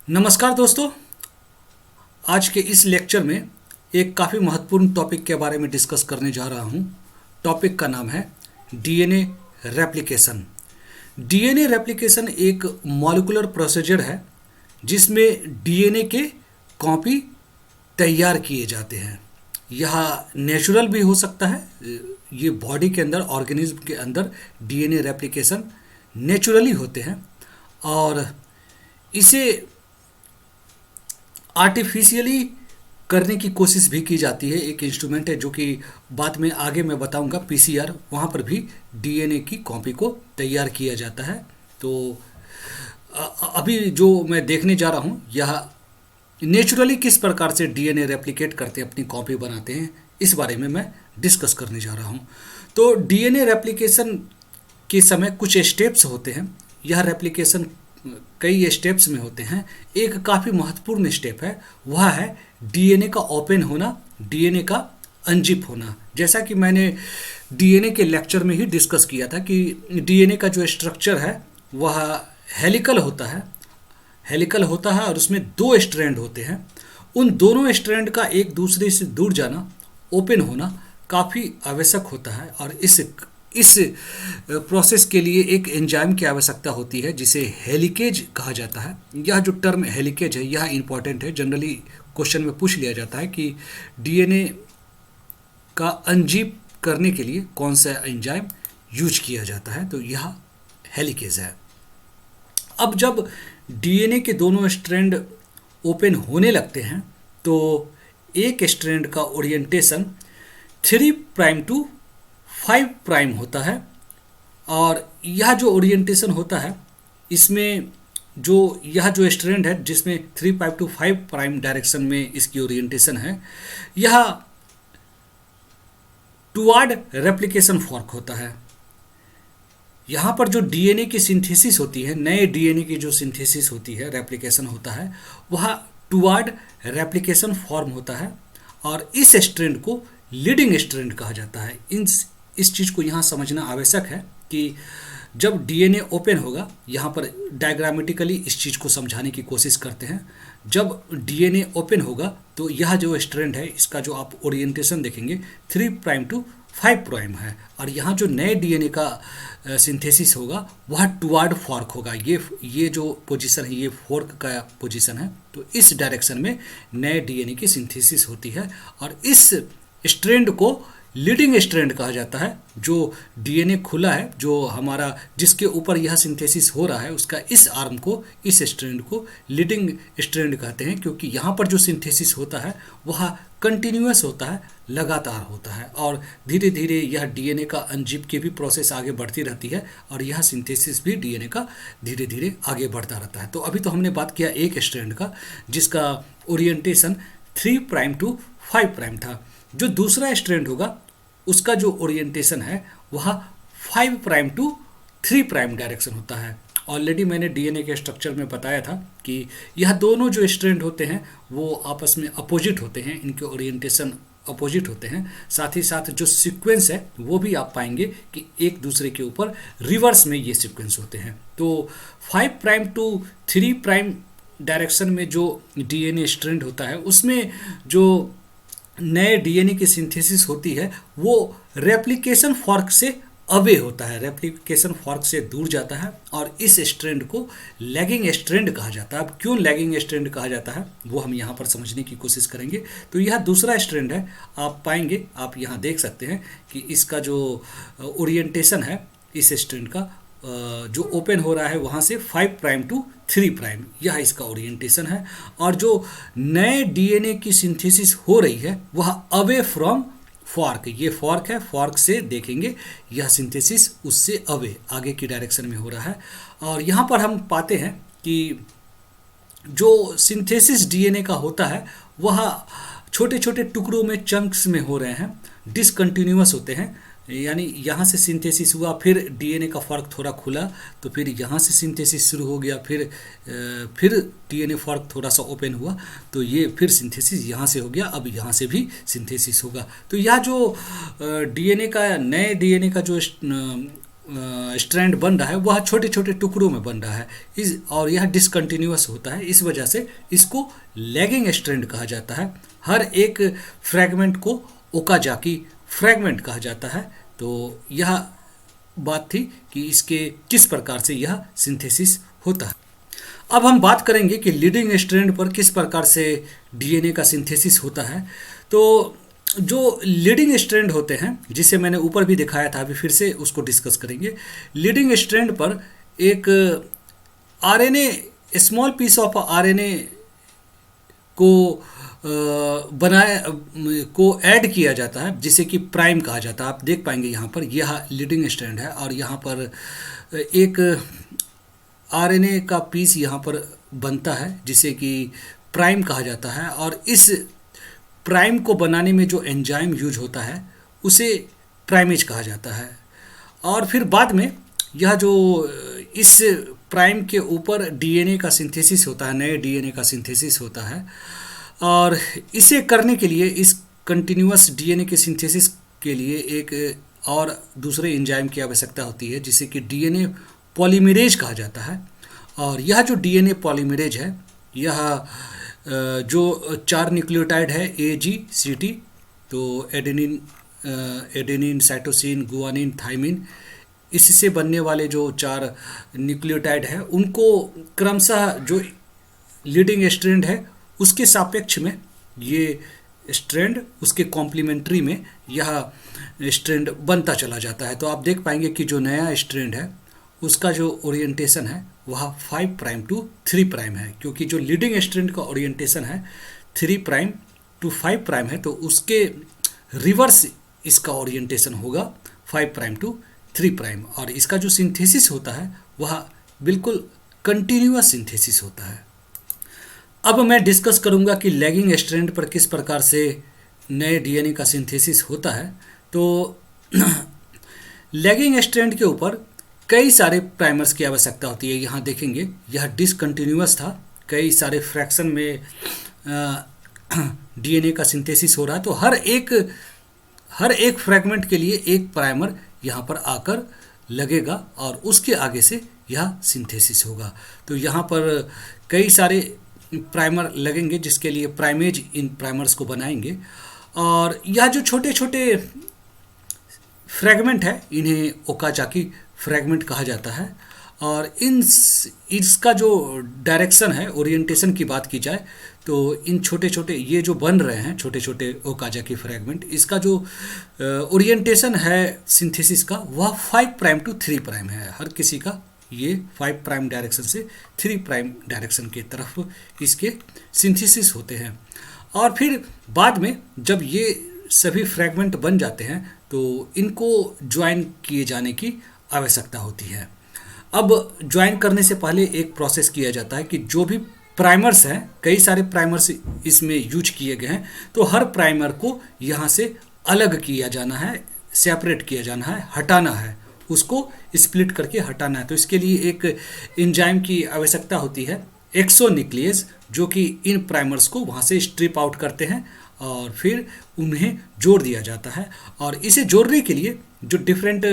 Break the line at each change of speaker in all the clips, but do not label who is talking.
नमस्कार दोस्तों। आज के इस लेक्चर में एक काफ़ी महत्वपूर्ण टॉपिक के बारे में डिस्कस करने जा रहा हूँ। टॉपिक का नाम है डीएनए रेप्लिकेशन। डीएनए रेप्लिकेशन एक मॉलिक्यूलर प्रोसीजर है जिसमें डीएनए के कॉपी तैयार किए जाते हैं। यह नेचुरल भी हो सकता है। ये बॉडी के अंदर, ऑर्गेनिज्म के अंदर डीएनए रेप्लिकेशन नेचुरली होते हैं और इसे आर्टिफिशियली करने की कोशिश भी की जाती है। एक इंस्ट्रूमेंट है जो कि बाद में आगे मैं बताऊंगा, पीसीआर, वहाँ पर भी डीएनए की कॉपी को तैयार किया जाता है। तो अभी जो मैं देखने जा रहा हूँ, यह नेचुरली किस प्रकार से डीएनए रेप्लिकेट करते हैं, अपनी कॉपी बनाते हैं, इस बारे में मैं डिस्कस करने जा रहा हूँ। तो डीएनए रेप्लिकेशन के समय कुछ स्टेप्स होते हैं। यह रेप्लिकेशन कई स्टेप्स में होते हैं। एक काफ़ी महत्वपूर्ण स्टेप है, वह है डीएनए का ओपन होना, डीएनए का अनजिप होना। जैसा कि मैंने डीएनए के लेक्चर में ही डिस्कस किया था कि डीएनए का जो स्ट्रक्चर है वह हेलिकल होता है। हेलिकल होता है और उसमें दो स्ट्रैंड होते हैं। उन दोनों स्ट्रैंड का एक दूसरे से दूर जाना, ओपन होना काफ़ी आवश्यक होता है और इस प्रोसेस के लिए एक एंजाइम की आवश्यकता होती है जिसे हेलिकेज कहा जाता है। यह जो टर्म हेलिकेज है यह इंपॉर्टेंट है। जनरली क्वेश्चन में पूछ लिया जाता है कि डीएनए का अनजिप करने के लिए कौन सा एंजाइम यूज किया जाता है, तो यह हेलिकेज है। अब जब डीएनए के दोनों स्ट्रैंड ओपन होने लगते हैं तो एक स्ट्रैंड का ओरिएंटेशन 3 प्राइम टू 5 प्राइम होता है और यह जो ओरिएंटेशन होता है, इसमें जो यह जो स्ट्रैंड है जिसमें 3 प्राइम टू 5 प्राइम डायरेक्शन में इसकी ओरिएंटेशन है, यह टुवार्ड रेप्लिकेशन फॉर्क होता है। यहाँ पर जो डीएनए की सिंथेसिस होती है, नए डीएनए की जो सिंथेसिस होती है, रेप्लिकेशन होता है, वह टुवार्ड रेप्लिकेशन फॉर्म होता है और इस स्ट्रैंड को लीडिंग स्ट्रैंड कहा जाता है। इस चीज़ को यहाँ समझना आवश्यक है कि जब डीएनए ओपन होगा, यहाँ पर डायग्रामेटिकली इस चीज़ को समझाने की कोशिश करते हैं। जब डीएनए ओपन होगा तो यह जो स्ट्रैंड है, इसका जो आप ओरिएंटेशन देखेंगे 3 प्राइम टू 5 प्राइम है और यहाँ जो नए डीएनए का सिंथेसिस होगा वह टुवार्ड फॉर्क होगा। ये जो पोजीशन है, ये फॉर्क का पोजीशन है। तो इस डायरेक्शन में नए डीएनए की सिंथेसिस होती है और इस स्ट्रैंड को लीडिंग स्ट्रैंड कहा जाता है। जो डीएनए खुला है, जो हमारा जिसके ऊपर यह सिंथेसिस हो रहा है, उसका इस आर्म को, इस स्ट्रैंड को लीडिंग स्ट्रैंड कहते हैं, क्योंकि यहाँ पर जो सिंथेसिस होता है वह कंटिन्यूअस होता है, लगातार होता है और धीरे धीरे यह डीएनए का अनजिप की भी प्रोसेस आगे बढ़ती रहती है और यह सिंथेसिस भी डीएनए का धीरे धीरे आगे बढ़ता रहता है। तो अभी तो हमने बात किया एक स्ट्रैंड का जिसका ओरिएंटेशन 3 प्राइम टू 5 प्राइम था। जो दूसरा स्ट्रैंड होगा उसका जो ओरिएंटेशन है वह 5 प्राइम टू 3 प्राइम डायरेक्शन होता है। ऑलरेडी मैंने डीएनए के स्ट्रक्चर में बताया था कि यह दोनों जो स्ट्रैंड होते हैं वो आपस में अपोजिट होते हैं, इनके ओरिएंटेशन अपोजिट होते हैं। साथ ही साथ जो सीक्वेंस है वो भी आप पाएंगे कि एक दूसरे के ऊपर रिवर्स में ये सीक्वेंस होते हैं। तो 5 प्राइम टू 3 प्राइम डायरेक्शन में जो डीएनए स्ट्रैंड होता है उसमें जो नए डीएनए की सिंथेसिस होती है वो रेप्लिकेशन फॉर्क से अवे होता है, रेप्लिकेशन फॉर्क से दूर जाता है और इस स्ट्रैंड को लैगिंग स्ट्रैंड कहा जाता है। अब क्यों लैगिंग स्ट्रैंड कहा जाता है वो हम यहाँ पर समझने की कोशिश करेंगे। तो यह दूसरा स्ट्रैंड है, आप पाएंगे, आप यहाँ देख सकते हैं कि इसका जो ओरिएंटेशन है इस स्ट्रैंड का, जो ओपन हो रहा है वहाँ से 5 प्राइम टू 3 प्राइम, यह इसका ओरिएंटेशन है। और जो नए डीएनए की सिंथेसिस हो रही है वह अवे फ्रॉम फॉर्क, ये फॉर्क है, फॉर्क से देखेंगे यह सिंथेसिस उससे अवे, आगे की डायरेक्शन में हो रहा है। और यहाँ पर हम पाते हैं कि जो सिंथेसिस डीएनए का होता है वह छोटे छोटे टुकड़ों में, चंक्स में हो रहे हैं, डिसकंटिन्यूअस होते हैं। यानी यहाँ से सिंथेसिस हुआ, फिर डीएनए का फॉर्क थोड़ा खुला, तो फिर यहाँ से सिंथेसिस शुरू हो गया, फिर डीएनए फॉर्क थोड़ा सा ओपन हुआ, तो ये फिर सिंथेसिस यहाँ से हो गया, अब यहाँ से भी सिंथेसिस होगा। तो यह जो डीएनए का, नए डीएनए का जो स्ट्रैंड बन रहा है वह छोटे छोटे टुकड़ों में बन रहा है और यह डिसकंटिन्यूअस होता है। इस वजह से इसको लैगिंग स्ट्रैंड कहा जाता है। हर एक फ्रैगमेंट को ओकाजाकी फ्रैगमेंट कहा जाता है। तो यह बात थी कि इसके किस प्रकार से यह सिंथेसिस होता है। अब हम बात करेंगे कि लीडिंग स्ट्रैंड पर किस प्रकार से डीएनए का सिंथेसिस होता है। तो जो लीडिंग स्ट्रैंड होते हैं, जिसे मैंने ऊपर भी दिखाया था, अभी फिर से उसको डिस्कस करेंगे। लीडिंग स्ट्रैंड पर एक RNA, small piece of RNA को को ऐड किया जाता है, जिसे कि प्राइम कहा जाता है। आप देख पाएंगे यहाँ पर यह लीडिंग स्ट्रैंड है और यहाँ पर एक आरएनए का पीस यहाँ पर बनता है जिसे कि प्राइम कहा जाता है। और इस प्राइम को बनाने में जो एंजाइम यूज होता है उसे प्राइमेज कहा जाता है। और फिर बाद में यह जो इस प्राइम के ऊपर डीएनए का सिंथेसिस होता है, नए डीएनए का सिंथेसिस होता है। और इसे करने के लिए, इस कंटिन्यूअस डीएनए के सिंथेसिस के लिए एक और दूसरे एंजाइम की आवश्यकता होती है जिसे कि डीएनए पॉलीमरेज कहा जाता है। और यह जो डीएनए पॉलीमरेज है, यह जो 4 न्यूक्लियोटाइड है AGCT, तो एडेनिन, साइटोसिन, गुआनिन, थाइमिन, इससे बनने वाले जो 4 न्यूक्लियोटाइड है उनको क्रमशः जो लीडिंग स्ट्रैंड है उसके सापेक्ष में ये स्ट्रैंड, उसके कॉम्प्लीमेंट्री में यह स्ट्रैंड बनता चला जाता है। तो आप देख पाएंगे कि जो नया स्ट्रैंड है उसका जो ओरिएंटेशन है वह 5 प्राइम टू 3 प्राइम है, क्योंकि जो लीडिंग स्ट्रैंड का ओरिएंटेशन है 3 प्राइम टू 5 प्राइम है, तो उसके रिवर्स इसका ओरिएंटेशन होगा 5 प्राइम टू 3 प्राइम। और इसका जो सिंथेसिस होता है वह बिल्कुल कंटिन्यूअस सिंथेसिस होता है। अब मैं डिस्कस करूंगा कि लैगिंग स्ट्रैंड पर किस प्रकार से नए डीएनए का सिंथेसिस होता है। तो लैगिंग स्ट्रैंड के ऊपर कई सारे प्राइमर्स की आवश्यकता होती है। यहाँ देखेंगे यह डिसकंटिन्यूअस था, कई सारे फ्रैक्शन में डीएनए का सिंथेसिस हो रहा है। तो हर एक फ्रैगमेंट के लिए एक प्राइमर यहाँ पर आकर लगेगा और उसके आगे से यह सिंथेसिस होगा। तो यहाँ पर कई सारे प्राइमर लगेंगे जिसके लिए प्राइमेज इन प्राइमर्स को बनाएंगे। और यह जो छोटे छोटे फ्रैगमेंट है इन्हें ओकाजाकी फ्रैगमेंट कहा जाता है। और इसका जो डायरेक्शन है, ओरिएंटेशन की बात की जाए तो इन छोटे छोटे ये जो बन रहे हैं छोटे छोटे ओकाजाकी फ्रैगमेंट, इसका जो ओरिएंटेशन है सिंथेसिस का वह 5 प्राइम टू 3 प्राइम है। हर किसी का ये 5 प्राइम डायरेक्शन से 3 प्राइम डायरेक्शन की तरफ इसके सिंथेसिस होते हैं। और फिर बाद में जब ये सभी फ्रैगमेंट बन जाते हैं तो इनको ज्वाइन किए जाने की आवश्यकता होती है। अब ज्वाइन करने से पहले एक प्रोसेस किया जाता है कि जो भी प्राइमर्स हैं, कई सारे प्राइमर्स इसमें यूज किए गए हैं, तो हर प्राइमर को यहाँ से अलग किया जाना है, सेपरेट किया जाना है, हटाना है, उसको स्प्लिट करके हटाना है। तो इसके लिए एक एंजाइम की आवश्यकता होती है, एक्सोन्यूक्लियस, जो कि इन प्राइमर्स को वहाँ से स्ट्रिप आउट करते हैं और फिर उन्हें जोड़ दिया जाता है। और इसे जोड़ने के लिए जो डिफरेंट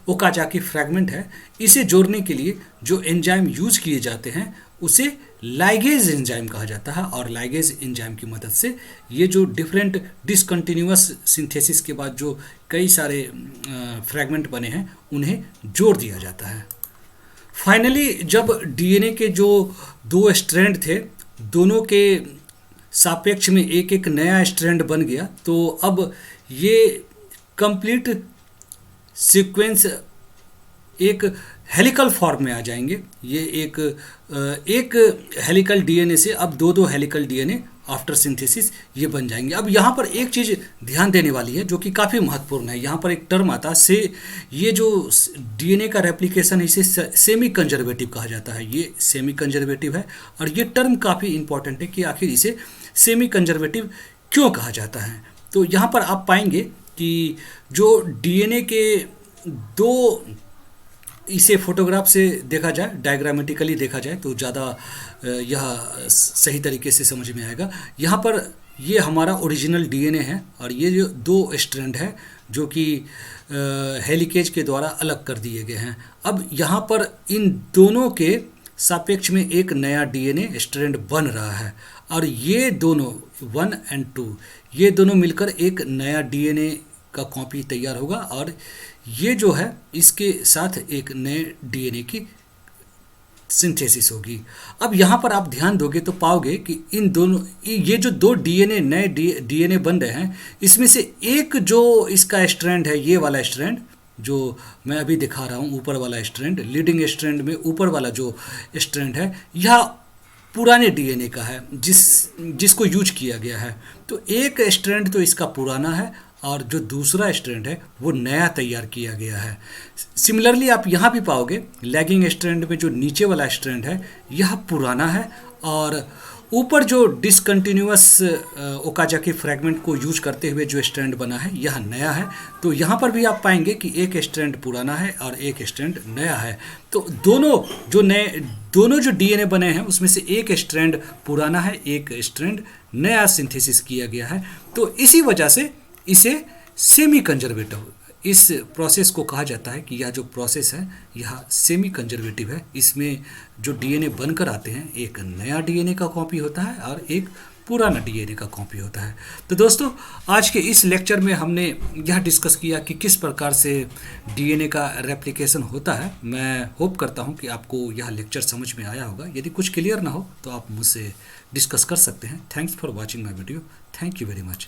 ओकाजाकी फ्रैगमेंट है, इसे जोड़ने के लिए जो एंजाइम यूज किए जाते हैं उसे लाइगेज एंजाइम कहा जाता है। और लाइगेज एंजाइम की मदद से ये जो डिफरेंट डिसकंटिन्यूअस सिंथेसिस के बाद जो कई सारे फ्रैगमेंट बने हैं उन्हें जोड़ दिया जाता है। फाइनली जब डीएनए के जो 2 स्ट्रैंड थे, दोनों के सापेक्ष में एक एक नया स्ट्रैंड बन गया, तो अब ये कंप्लीट सीक्वेंस एक हेलिकल फॉर्म में आ जाएंगे। ये एक हेलिकल डीएनए से अब 2 हेलिकल डीएनए आफ्टर सिंथेसिस ये बन जाएंगे। अब यहाँ पर एक चीज़ ध्यान देने वाली है जो कि काफ़ी महत्वपूर्ण है। यहाँ पर एक टर्म आता है ये जो डीएनए का रेप्लिकेशन है इसे सेमी कंजर्वेटिव कहा जाता है। ये सेमी कंजर्वेटिव है और ये टर्म काफ़ी इंपॉर्टेंट है कि आखिर इसे सेमी कंजर्वेटिव क्यों कहा जाता है। तो यहाँ पर आप पाएंगे कि जो डीएनए के 2, इसे फोटोग्राफ से देखा जाए, डायग्रामेटिकली देखा जाए तो ज़्यादा यह सही तरीके से समझ में आएगा। यहाँ पर ये हमारा ओरिजिनल डीएनए है और ये जो दो स्ट्रैंड है जो कि हेलिकेज के द्वारा अलग कर दिए गए हैं। अब यहाँ पर इन दोनों के सापेक्ष में एक नया डीएनए स्ट्रैंड बन रहा है और ये दोनों 1 और 2 ये दोनों मिलकर एक नया डीएनए का कॉपी तैयार होगा और ये जो है इसके साथ एक नए डीएनए की सिंथेसिस होगी। अब यहाँ पर आप ध्यान दोगे तो पाओगे कि इन दोनों ये जो दो डीएनए नए डीएनए बन रहे हैं, इसमें से एक जो इसका स्ट्रैंड है, ये वाला स्ट्रैंड जो मैं अभी दिखा रहा हूँ, ऊपर वाला स्ट्रैंड, लीडिंग स्ट्रैंड में ऊपर वाला जो स्ट्रैंड है, यह पुराने डीएनए का है जिसको यूज किया गया है। तो एक स्ट्रैंड तो इसका पुराना है और जो दूसरा स्ट्रैंड है वो नया तैयार किया गया है। सिमिलरली आप यहाँ भी पाओगे लैगिंग स्ट्रैंड में जो नीचे वाला स्ट्रैंड है यह पुराना है और ऊपर जो डिसकंटिन्यूअस ओकाजाकी फ्रैगमेंट को यूज करते हुए जो स्ट्रैंड बना है यह नया है। तो यहाँ पर भी आप पाएंगे कि एक स्ट्रैंड पुराना है और एक स्ट्रैंड नया है। तो दोनों जो डीएनए बने हैं उसमें से एक स्ट्रैंड पुराना है, एक स्ट्रैंड नया सिंथेसिस किया गया है। तो इसी वजह से इसे सेमी कंजर्वेटिव इस प्रोसेस को कहा जाता है कि यह जो प्रोसेस है यह सेमी कंजर्वेटिव है। इसमें जो डीएनए बनकर आते हैं एक नया डीएनए का कॉपी होता है और एक पुराना डीएनए का कॉपी होता है। तो दोस्तों आज के इस लेक्चर में हमने यह डिस्कस किया कि किस प्रकार से डीएनए का रेप्लिकेशन होता है। मैं होप करता हूं कि आपको यह लेक्चर समझ में आया होगा। यदि कुछ क्लियर ना हो तो आप मुझसे डिस्कस कर सकते हैं। Thanks for watching my video. Thank you very much.